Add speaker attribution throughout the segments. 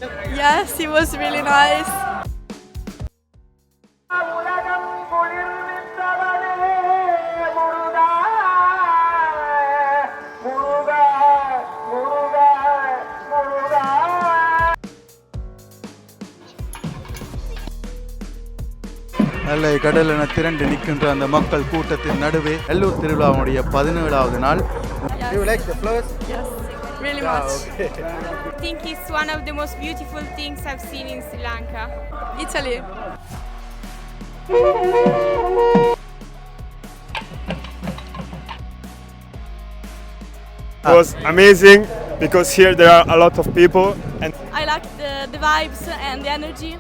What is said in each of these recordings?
Speaker 1: Yes, it was really nice.
Speaker 2: நல்ல கடல் என திரண்டு நிற்கின்ற அந்த மக்கள் கூட்டத்தின் நடுவே எல்லூர் திருவிழாவுடைய 17வது நாள்.
Speaker 1: Yes.
Speaker 2: You like the flowers?
Speaker 1: Yes, really much.
Speaker 2: Okay.
Speaker 3: I think it's one of the most beautiful things I've seen in Sri Lanka.
Speaker 1: Italy.
Speaker 4: It was amazing because here there are a lot of people and
Speaker 1: I like the vibes and the energy.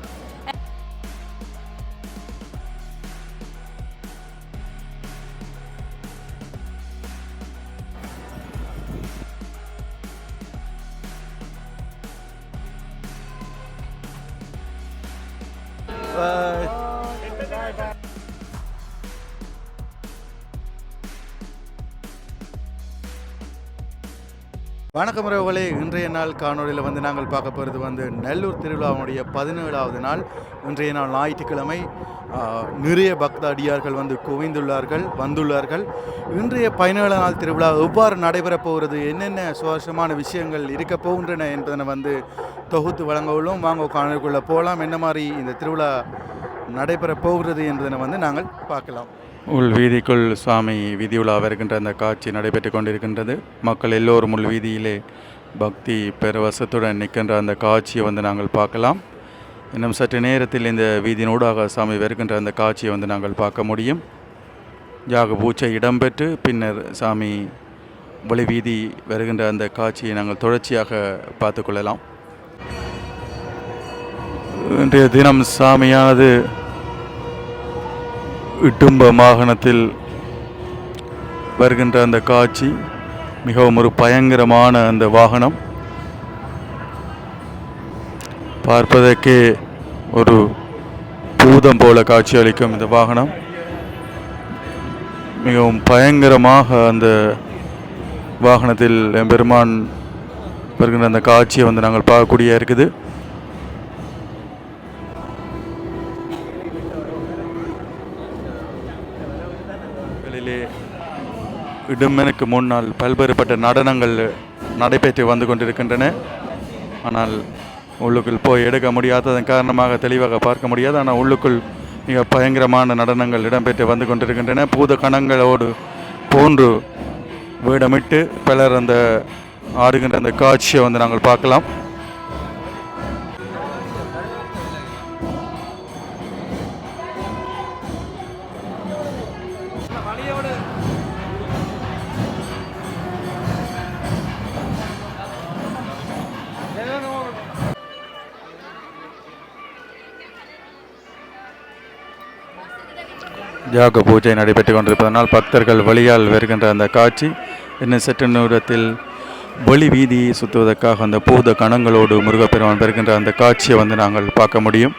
Speaker 2: வணக்கம் உறவுகளே, இன்றைய நாள் காணொலியில் வந்து நாங்கள் பார்க்க போகிறது வந்து நெல்லூர் திருவிழாவுடைய 17வது நாள். இன்றைய நாள் ஞாயிற்றுக்கிழமை. நிறைய பக்த அடியார்கள் வந்து குவிந்துள்ளார்கள், வந்துள்ளார்கள். இன்றைய 17 நாள் திருவிழா எவ்வாறு நடைபெறப் போகிறது, என்னென்ன சுவாரஸ்யமான விஷயங்கள் இருக்க போகின்றன என்பதனை வந்து தொகுத்து வழங்க உள்ளோம். வாங்க காணொலிக்குள்ளே போகலாம். என்ன மாதிரி இந்த திருவிழா நடைபெறப் போகிறது என்பதனை வந்து நாங்கள் பார்க்கலாம். உள் வீதிக்குள் சுவாமி வீதியுலா வருகின்ற அந்த காட்சி நடைபெற்று கொண்டிருக்கின்றது. மக்கள் எல்லோரும் உள் வீதியிலே பக்தி பெருவசத்துடன் நிற்கின்ற அந்த காட்சியை வந்து நாங்கள் பார்க்கலாம். இன்னும் சற்று நேரத்தில் இந்த வீதியினூடாக சாமி வருகின்ற அந்த காட்சியை வந்து நாங்கள் பார்க்க முடியும். யாக பூஜை இடம்பெற்று பின்னர் சாமி ஒளி வீதி வருகின்ற அந்த காட்சியை நாங்கள் தொடர்ச்சியாக பார்த்து கொள்ளலாம். இன்றைய தினம் சாமியானது இட்டும்ப வாகனத்தில் வருகின்ற அந்த காட்சி மிகவும் ஒரு பயங்கரமான அந்த வாகனம். பார்ப்பதற்கே ஒரு பூதம் போல காட்சி அளிக்கும் இந்த வாகனம். மிகவும் பயங்கரமாக அந்த வாகனத்தில் எம்பெருமான் வருகின்ற அந்த காட்சியை வந்து நாங்கள் பார்க்கக்கூடிய இருக்குது. இடமெனுக்கு முன்னால் பல்வேறுபட்ட நடனங்கள் நடைபெற்று வந்து கொண்டிருக்கின்றன. ஆனால் உள்ளுக்குள் போய் எடுக்க முடியாததன் காரணமாக தெளிவாக பார்க்க முடியாது. ஆனால் உள்ளுக்குள் மிக பயங்கரமான நடனங்கள் இடம்பெற்று வந்து கொண்டிருக்கின்றன. பூத கணங்களோடு போன்று வேடமிட்டு பலர் அந்த ஆடுகின்ற அந்த காட்சியை வந்து நாங்கள் பார்க்கலாம். யாக பூஜை நடைபெற்று கொண்டிருப்பதனால் பக்தர்கள் வழியால் வருகின்ற அந்த காட்சி. இன்னும் சற்று நேரத்தில் ஒளி வீதியை சுற்றுவதற்காக அந்த பூத கணங்களோடு முருகப்பெருமான் வருகின்ற அந்த காட்சியை வந்து நாங்கள் பார்க்க முடியும்.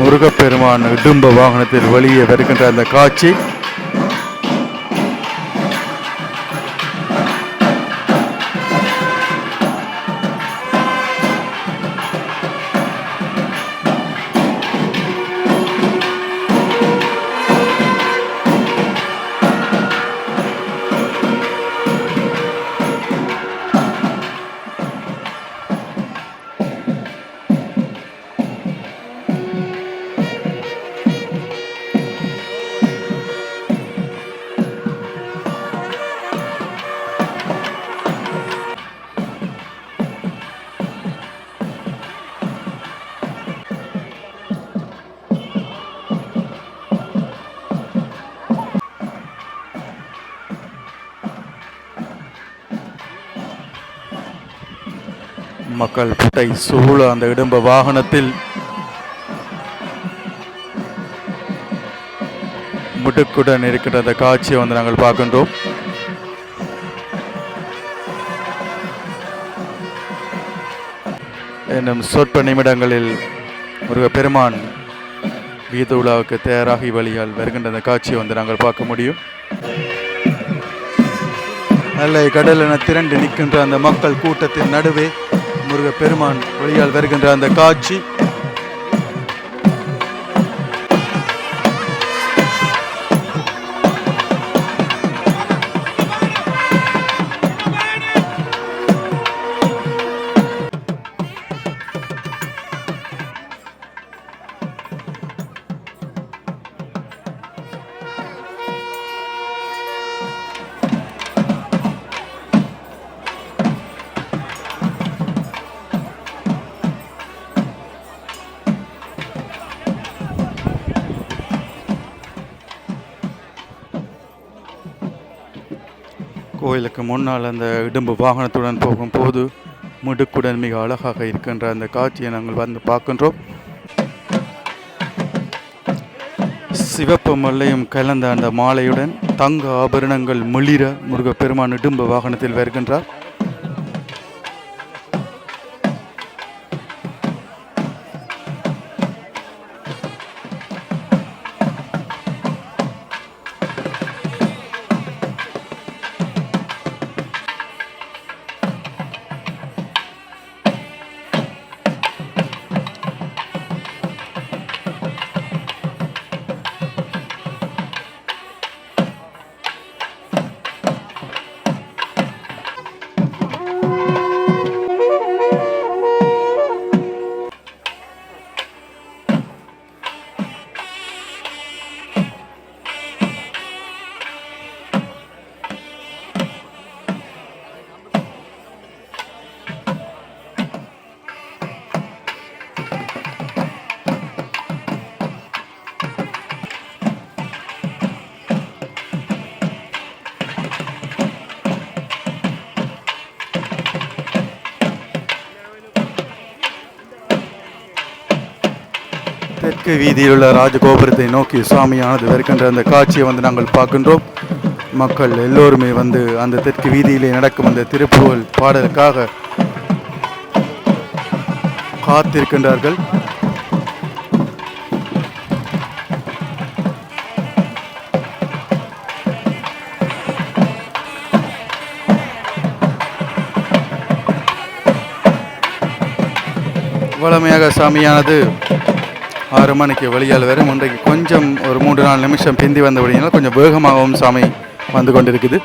Speaker 2: முருகப்பெருமான் இடும்ப வாகனத்தில் வெளியே வருகின்ற அந்த காட்சி மக்கள் புட்டை சூழ அந்த இடும்ப வாகனத்தில் முடுக்குடன் இருக்கின்ற அந்த காட்சியை வந்து நாங்கள் பார்க்கின்றோம். இன்னும் சொற்ப நிமிடங்களில் முருகப்பெருமான் வீத உலாவுக்கு தயாராகி வழியால் வருகின்ற அந்த காட்சியை வந்து நாங்கள் பார்க்க முடியும். அல்லை கடலென திரண்டு நிற்கின்ற அந்த மக்கள் கூட்டத்தின் நடுவே முருகப்பெருமான் வழியால் வருகின்ற அந்த காட்சி கோயிலுக்கு முன்னால் அந்த இடும்பு வாகனத்துடன் போகும்போது முடுக்குடன் மிக அழகாக இருக்கின்ற அந்த காட்சியை நாங்கள் வந்து பார்க்கின்றோம். சிவப்பு மல்லையும் கலந்த அந்த மாலையுடன் தங்க ஆபரணங்கள் மிளிர முருகப்பெருமான் இடும்பு வாகனத்தில் வருகின்றார். தெற்கு வீதியில் உள்ள ராஜகோபுரத்தை நோக்கி சுவாமியானது வருகின்ற அந்த காட்சியை வந்து நாங்கள் பார்க்கின்றோம். மக்கள் எல்லோருமே வந்து அந்த தெற்கு வீதியிலே நடக்கும் அந்த திருப்புகழ் பாடலுக்காக காத்திருக்கின்றார்கள். வழமையாக சாமியானது 6 மணிக்கு வெளியால் வரும். இன்றைக்கு கொஞ்சம் ஒரு 3-4 நிமிஷம் பிந்தி வந்தபடியால் கொஞ்சம் வேகமாகவும் சாமி வந்து கொண்டிருக்குது.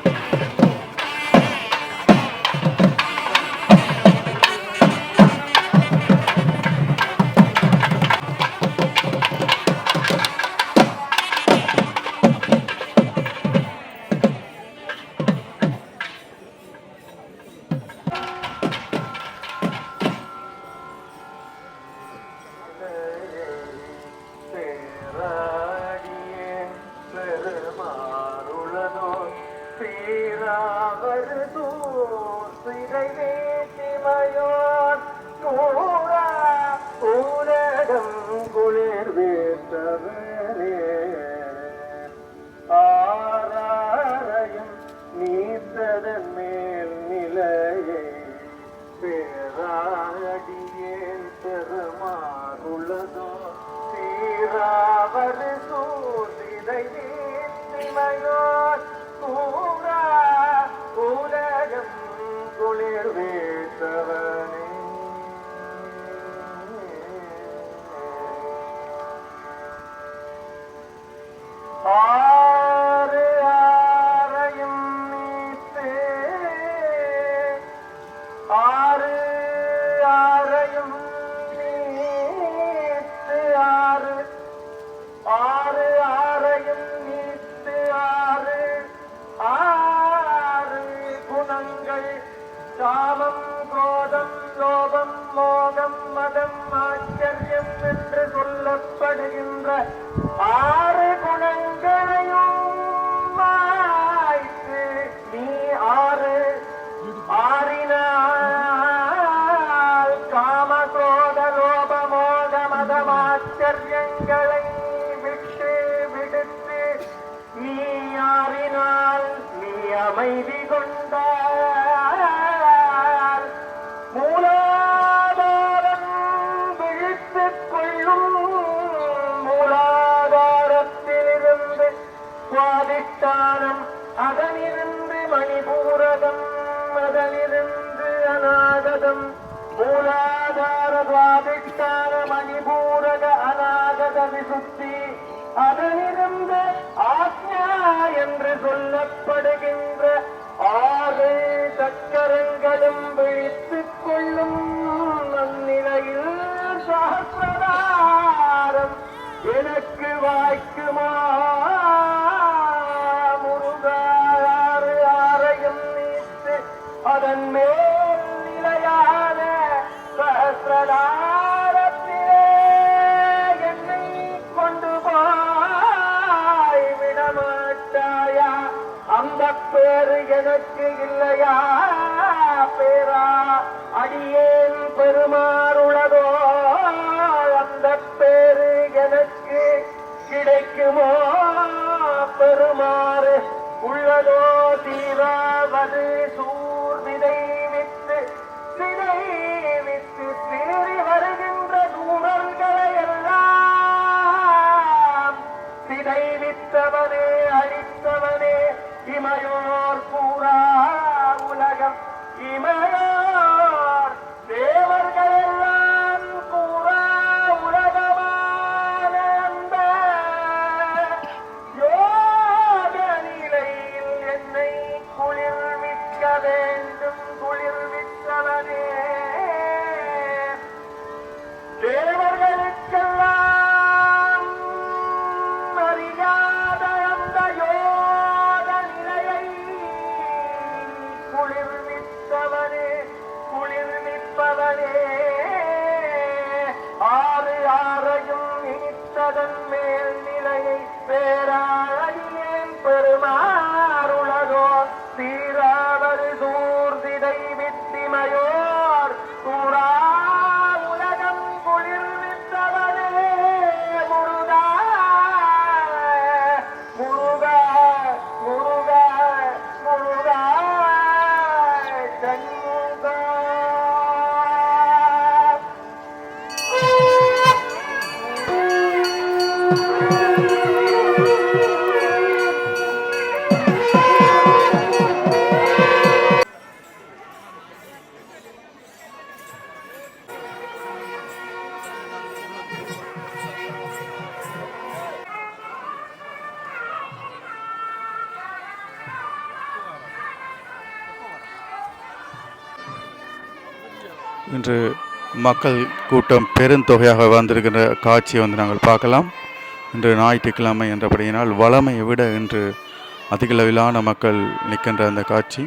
Speaker 5: மூலாதாரம் விழித்துக் கொள்ளும் மூலா அமிர்தம் மூலாதார துவாதிஷ்டான மணிபூரக அநாகத விசுத்தி அதனிருந்து ஆக்ஞா என்று சொல்லப்படுகின்ற 6 சக்கரங்களும் விழித்துக் கொள்ளும் நன்னிலையில் சஹஸ்ரதாரம் எனக்கு வாய்க்குமா முருகாறு ஆரையும் நீத்து அதன் மேல் நிலையான சஹஸ்ரதாரத்திலே என்னை கொண்டு போய் விடமாட்டாயா அந்த பேரு எனக்கு இல்லையா பேரா அடியேன் பெருமாறுளதோ அந்த பேரு எனக்கு கிடைக்குமோ பெருமாறு உள்ளதோ தீராவது சூர்விதை வித்து சிதை வித்து சீறி வருகின்ற தூரல்களை எல்லாம் சிதை வித்தவனே அழித்தவனே இமையோர் பூரா உலகம் இமையோர் தேவர்கள் எல்லாம் பூரா உலகமான அந்த யோக நிலையில் என்னை குளிர்விக்க வேண்டும் குளிர்வித்தவனே தேவர்களுக்கெல்லாம் அறியாத அந்த யோக நிலையை குளிர்வித்தவனே குளிர்விப்பவனே 6 ஆரையும் இனித்ததன் மேல் நிலையை பேராழியேன் பெருமாறுளதோ தீராவது சூர்திதை வித்திமையோர் கூறா உலகம் குளிர்வித்தவனே முருகா முருகா முருகா முருகா சண்முகா
Speaker 2: இன்று மக்கள் கூட்டம் பெருந்தொகையாக வந்திருக்கிற காட்சியை நாங்கள் பார்க்கலாம். இன்று ஞாயிற்றுக்கிழமை என்றபடியினால் வளமையை விட இன்று அதிகளவிலான மக்கள் நிற்கின்ற அந்த காட்சி.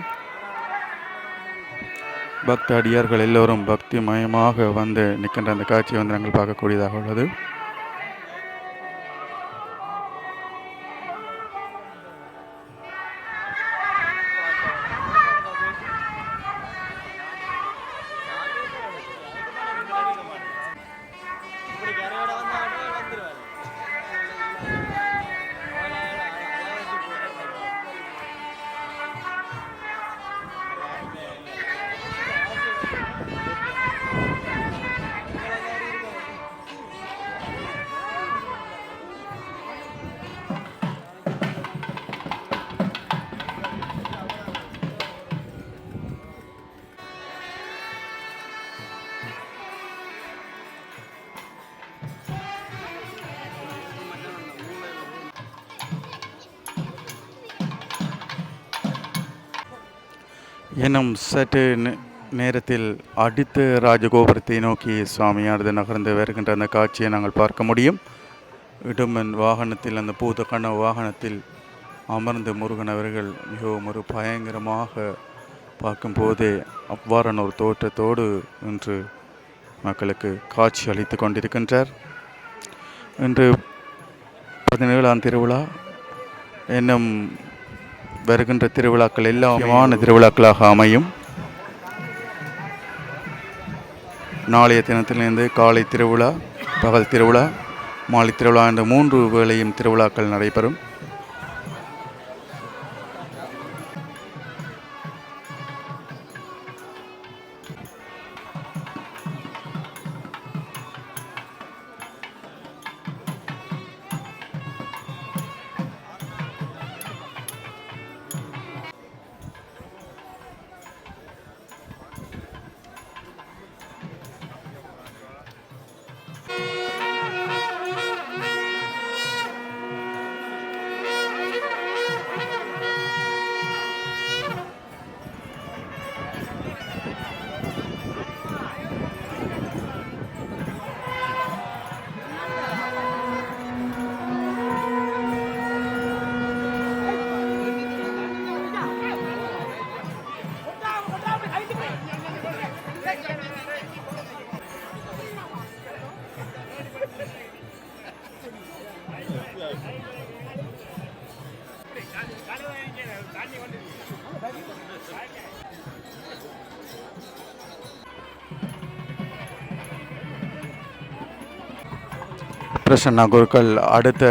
Speaker 2: பக்த அடியார்கள் எல்லோரும் பக்தி மயமாக வந்து நிற்கின்ற அந்த காட்சியை நாங்கள் பார்க்கக்கூடியதாக உள்ளது. இன்னும் சற்று நேரத்தில் அடுத்த ராஜகோபுரத்தை நோக்கி சுவாமியானது நகர்ந்து வருகின்ற அந்த காட்சியை நாங்கள் பார்க்க முடியும். இடுமன் வாகனத்தில், அந்த பூதக்கண்ண வாகனத்தில் அமர்ந்து முருகன் அவர்கள் மிகவும் ஒரு பயங்கரமாக பார்க்கும்போதே அவ்வாறான ஒரு தோற்றத்தோடு இன்று மக்களுக்கு காட்சி அளித்து கொண்டிருக்கின்றார். இன்று 17ஆம் திருவிழா இன்னும் வருகின்ற திருவிழாக்கள் எல்லாம் முக்கியமான திருவிழாக்களாக அமையும். நாளைய தினத்திலிருந்து காலை திருவிழா, பகல் திருவிழா, மாலை திருவிழா என்ற 3 வேளையும் திருவிழாக்கள் நடைபெறும். பிரசன்னா குருக்கள் அடுத்த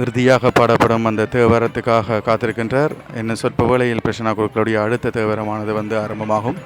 Speaker 2: இறுதியாக பாடப்படும் அந்த தேவாரத்துக்காக காத்திருக்கின்றார். என்ன சொற்ப வேளையில் பிரசன்னா குருக்களுடைய அடுத்த தேவாரமானது வந்து ஆரம்பமாகும்.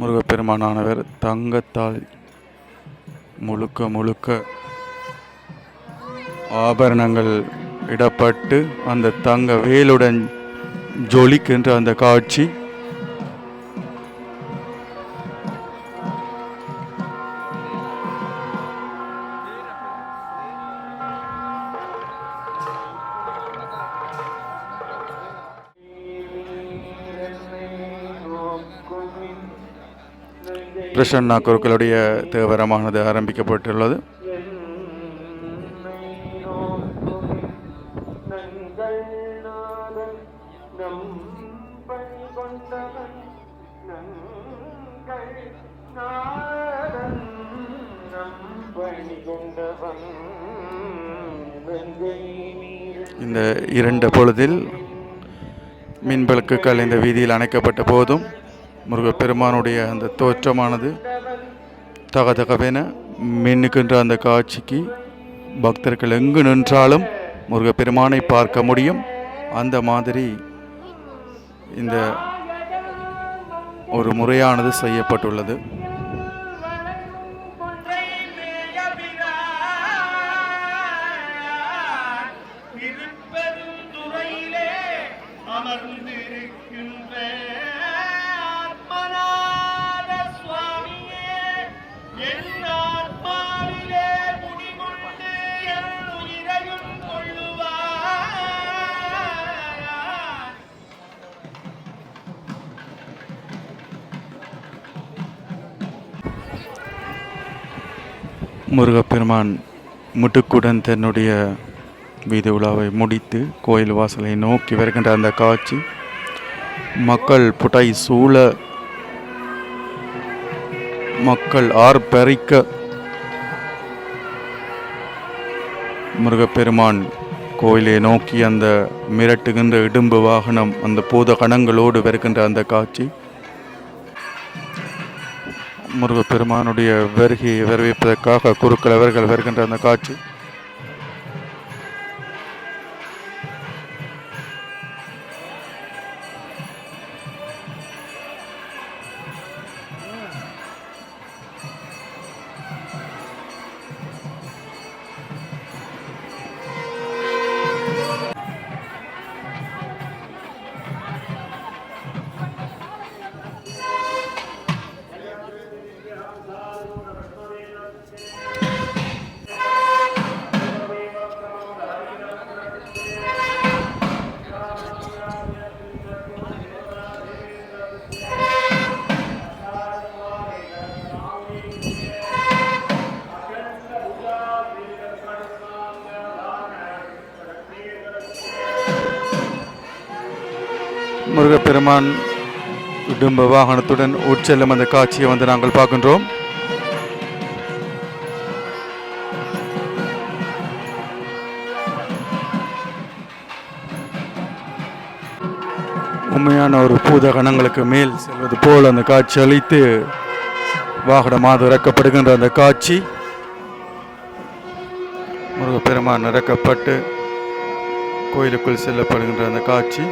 Speaker 2: முருகப்பெருமானானவர் தங்கத்தால் முழுக்க ஆபரணங்கள் இடப்பட்டு அந்த தங்க வேலுடன் ஜொலிக்கின்ற அந்த காட்சி பிரசன்னா குருக்களுடைய தேவரமானது ஆரம்பிக்கப்பட்டுள்ளது. இந்த இரண்டு பொழுதில் மின்விளக்குகள் இந்த வீதியில் அணைக்கப்பட்ட போதும் முருகப்பெருமானுடைய அந்த தோற்றமானது தகதகவென மின்னுகின்ற அந்த காட்சிக்கு பக்தர்கள் எங்கு நின்றாலும் முருகப்பெருமானை பார்க்க முடியும். அந்த மாதிரி இந்த ஒரு முறையானது செய்யப்பட்டுள்ளது. முருகப்பெருமான் முட்டுக்குடன் தன்னுடைய வீதி உலாவை முடித்து கோயில் வாசலை நோக்கி வருகின்ற அந்த காட்சி, மக்கள் புடை சூழ, மக்கள் ஆர்ப்பரிக்க முருகப்பெருமான் கோயிலை நோக்கி அந்த மிரட்டுகின்ற இடும்பு வாகனம் அந்த பூத கணங்களோடு வருகின்ற அந்த காட்சி, முருகப்பெருமானுடைய வருகையை வரவேற்பதற்காக குருக்கள் அவர்கள் வருகின்ற அந்த காட்சி, முருகப்பெருமான் இடும்ப வாகனத்துடன் உட்செல்லும் அந்த காட்சியை வந்து நாங்கள் பார்க்கின்றோம். உண்மையான ஒரு பூத கணங்களுக்கு மேல் செல்வது போல் அந்த காட்சி அளித்து வாகனமாக இறக்கப்படுகின்ற அந்த காட்சி, முருகப்பெருமான் இறக்கப்பட்டு கோயிலுக்குள் செல்லப்படுகின்ற அந்த காட்சி,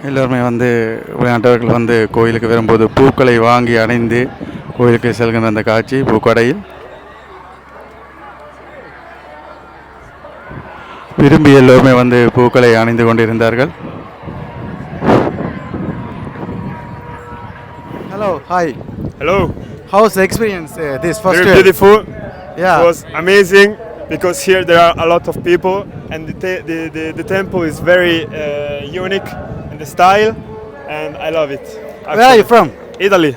Speaker 2: எல்லோருமே வந்து விளையாட்டவர்கள் வந்து கோயிலுக்கு வரும்போது பூக்களை வாங்கி அணிந்து கோயிலுக்கு செல்கின்ற அந்த காட்சி பூக்கடையில் விரும்பி எல்லோருமே வந்து பூக்களை அணிந்து கொண்டிருந்தார்கள். Hello, hi.
Speaker 4: Hello.
Speaker 2: How's the experience? This first
Speaker 4: Very beautiful.
Speaker 2: Yeah.
Speaker 4: It was amazing. because here there are a lot of people, and the temple is very unique in the style, and I love it.
Speaker 2: Where are you from?
Speaker 4: Italy.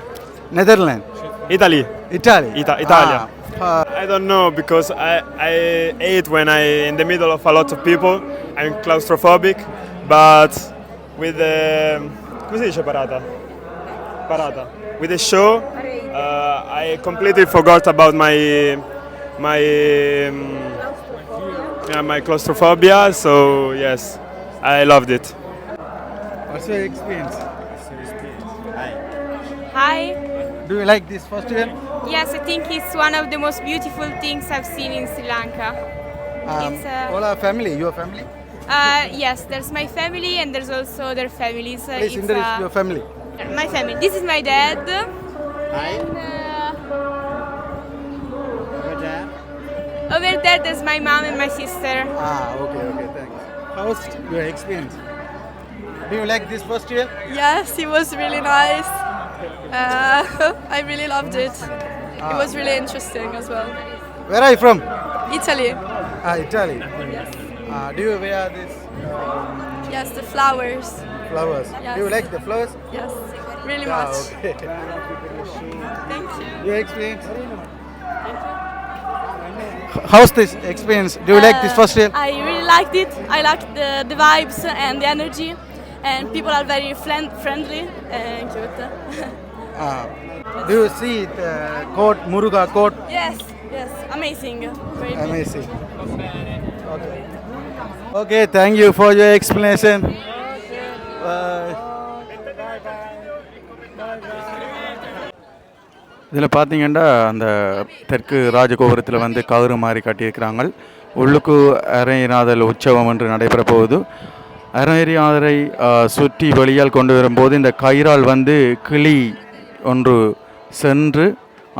Speaker 2: Netherlands.
Speaker 4: Italy.
Speaker 2: Italy.
Speaker 4: Italia.
Speaker 2: Ah,
Speaker 4: I don't know because I hate when I in the middle of a lot of people. I'm claustrophobic, but with the come si dice parata? Parata. With the show, I completely forgot about my claustrophobia. So yes, I loved it.
Speaker 2: what's your experience?
Speaker 3: Hi.
Speaker 2: Do you like this festival?
Speaker 3: Yes, I think it's one of the most beautiful things I've seen in Sri Lanka. It's,
Speaker 2: all our family, your family?
Speaker 3: Yes, there's my family and there's also their families.
Speaker 2: Please introduce your family.
Speaker 3: My family. This is my dad.
Speaker 2: Hi.
Speaker 3: And, over there, there's my mom and my sister.
Speaker 2: Okay, thanks. How's your experience? Do you like this festival?
Speaker 1: Yes, it was really nice. I really loved it. It was really interesting as well.
Speaker 2: Where are you from?
Speaker 1: Italy.
Speaker 2: Italy.
Speaker 1: Yes.
Speaker 2: Do you wear this
Speaker 1: Yes, the flowers.
Speaker 2: flowers?
Speaker 1: Yes.
Speaker 2: Do you like the flowers?
Speaker 1: Yes, really much.
Speaker 2: Okay.
Speaker 1: Thank you.
Speaker 2: Your experience? How's this experience? Do you like this festival?
Speaker 1: I really liked it. I liked the vibes and the energy, and people are very friendly and cute.
Speaker 2: Do you see the court, Muruga court?
Speaker 1: Yes, amazing. Very big.
Speaker 2: Amazing. Okay, thank you for your explanation. Bye. இதில் பார்த்தீங்கன்னா அந்த தெற்கு ராஜகோபுரத்தில் வந்து கவுரு மாதிரி கட்டியிருக்கிறாங்க. உள்ளுக்கு அரைநாதல் உற்சவம் என்று நடைபெற போகுது. அரைநாதரை சுற்றி வெளியால் கொண்டு வரும்போது இந்த கயிறால் வந்து கிளி ஒன்று சென்று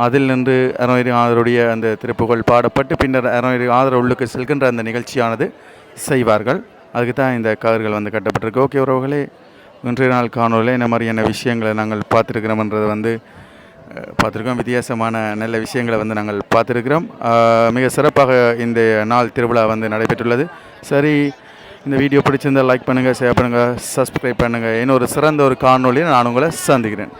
Speaker 2: அதில் நின்று அரைநாதருடைய அந்த திருப்புகள் பாடப்பட்டு பின்னர் அரைநாதர் உள்ளுக்கு செல்கின்ற அந்த நிகழ்ச்சியானது செய்வார்கள். அதுக்கு தான் இந்த கயிறுகள் வந்து கட்டப்பட்டிருக்கு. ஓகே உறவுகளே, இன்றைய நாள் காணொலியில் இந்த மாதிரியான விஷயங்களை நாங்கள் பார்த்துருக்கிறோம்ன்றது வந்து பார்த்துருக்கோம். வித்தியாசமான நல்ல விஷயங்களை வந்து நாங்கள் பார்த்துருக்கிறோம். மிக சிறப்பாக இந்த நாள் திருவிழா வந்து நடைபெற்றுள்ளது. சரி, இந்த வீடியோ பிடிச்சிருந்தால் லைக் பண்ணுங்கள், ஷேர் பண்ணுங்கள், சப்ஸ்கிரைப் பண்ணுங்கள். இன்னொரு சிறந்த ஒரு காணொலியை நான் உங்களை சந்திக்கிறேன்.